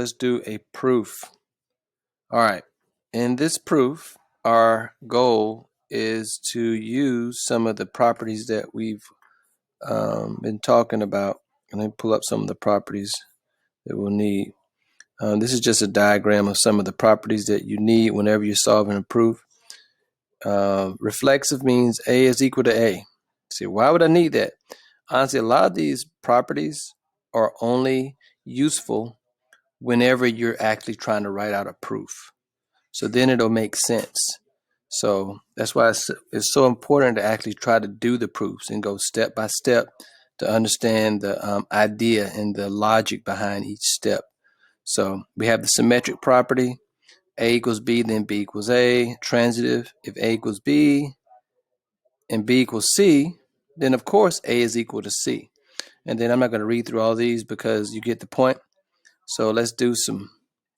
Let's do a proof. All right, in this proof, our goal is to use some of the properties that we've been talking about. And then pull up some of the properties that we'll need. This is just a diagram of some of the properties that you need whenever you're solving a proof. Reflexive means A is equal to A. See, why would I need that? Honestly, a lot of these properties are only useful whenever you're actually trying to write out a proof. So then it'll make sense. So that's why it's so important to actually try to do the proofs and go step by step to understand the idea and the logic behind each step. So we have the symmetric property, A equals B, then B equals A. Transitive, if A equals B and B equals C, then of course A is equal to C. And then I'm not going to read through all these because you get the point. So let's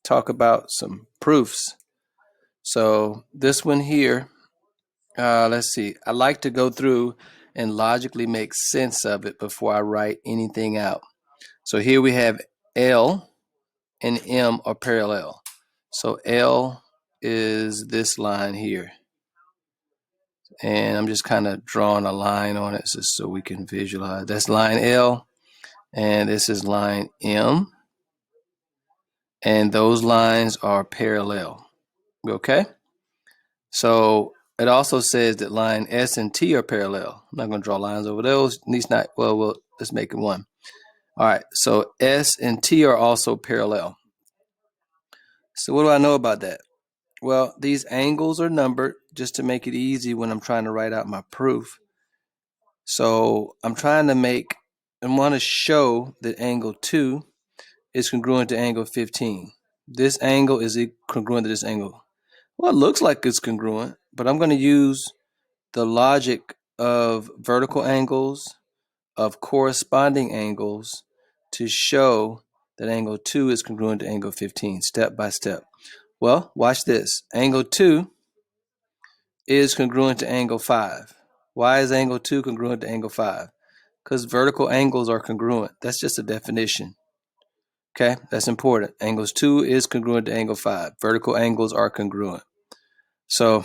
talk about some proofs. So this one here, let's see. I like to go through and logically make sense of it before I write anything out. So here we have L and M are parallel. So L is this line here. And I'm just kind of drawing a line on it just so we can visualize. That's line L, and this is line M. And those lines are parallel. Okay? So it also says that line S and T are parallel. I'm not going to draw lines over those. At least not, well, let's make it one. All right, so S and T are also parallel. So what do I know about that? Well, these angles are numbered just to make it easy when I'm trying to write out my proof. So I'm trying to make and want to show that angle 2 is congruent to angle 15. This angle is congruent to this angle. Well, it looks like it's congruent, but I'm going to use the logic of vertical angles, of corresponding angles, to show that angle 2 is congruent to angle 15, step by step. Well, watch this. Angle 2 is congruent to angle 5. Why is angle 2 congruent to angle 5? Because vertical angles are congruent. That's just a definition. Okay, that's important. Angles 2 is congruent to angle 5. Vertical angles are congruent. So,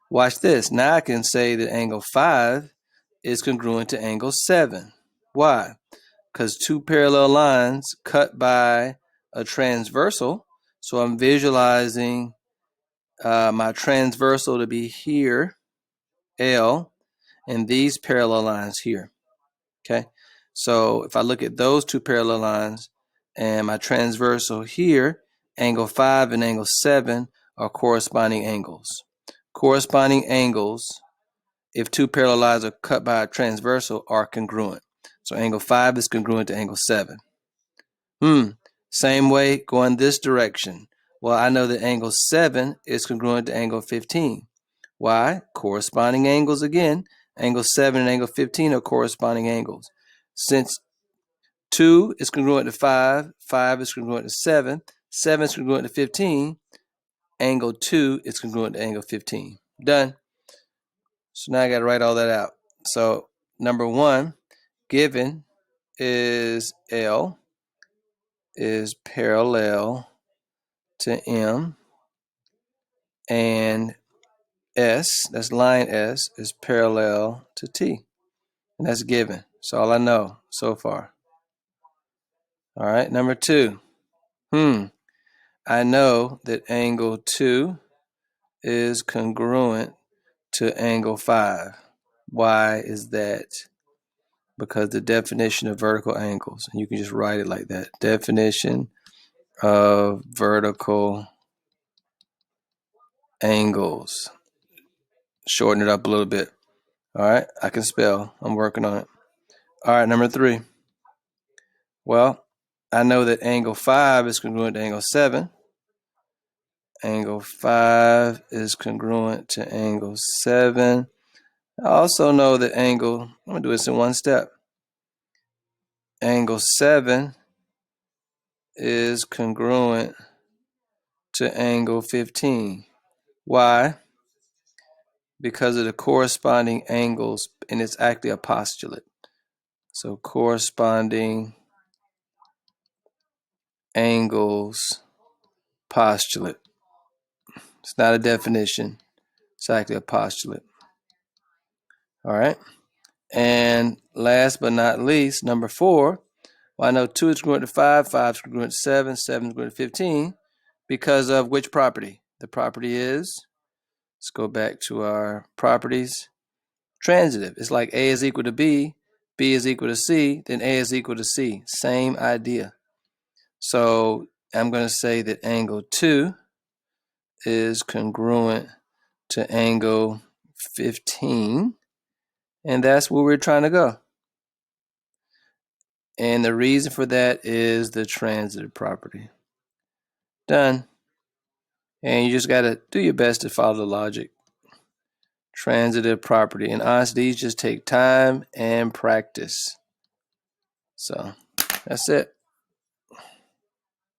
watch this. Now I can say that angle 5 is congruent to angle 7. Why? Because two parallel lines cut by a transversal. So I'm visualizing my transversal to be here, L, and these parallel lines here. Okay, so if I look at those two parallel lines and my transversal here, angle 5 and angle 7 are corresponding angles. Corresponding angles, if two parallel lines are cut by a transversal, are congruent. So angle 5 is congruent to angle 7. Same way going this direction. Well, I know that angle 7 is congruent to angle 15. Why? Corresponding angles again. Angle 7 and angle 15 are corresponding angles. Since 2 is congruent to 5, 5 is congruent to 7, 7 is congruent to 15, angle 2 is congruent to angle 15. Done. So now I got to write all that out. So number 1, given is L is parallel to M, and S, that's line S, is parallel to T. And that's given. That's all I know so far. All right, number 2. I know that angle 2 is congruent to angle 5. Why is that? Because the definition of vertical angles, and you can just write it like that. Definition of vertical angles. Shorten it up a little bit. All right, I can spell. I'm working on it. All right, number 3. Well, I know that angle 5 is congruent to angle 7. Angle 5 is congruent to angle 7. I also know that I'm going to do this in one step. Angle 7 is congruent to angle 15. Why? Because of the corresponding angles, and it's actually a postulate. So corresponding angles postulate. It's not a definition. It's actually a postulate. All right. And last but not least, number 4. Well, I know 2 is congruent to 5, 5 is congruent to 7, 7 is congruent to 15 because of which property? The property is, let's go back to our properties, transitive. It's like A is equal to B is equal to C, then A is equal to C. Same idea. So I'm going to say that angle 2 is congruent to angle 15, and that's where we're trying to go. And the reason for that is the transitive property. Done. And you just got to do your best to follow the logic. Transitive property. And honestly, these just take time and practice. So that's it.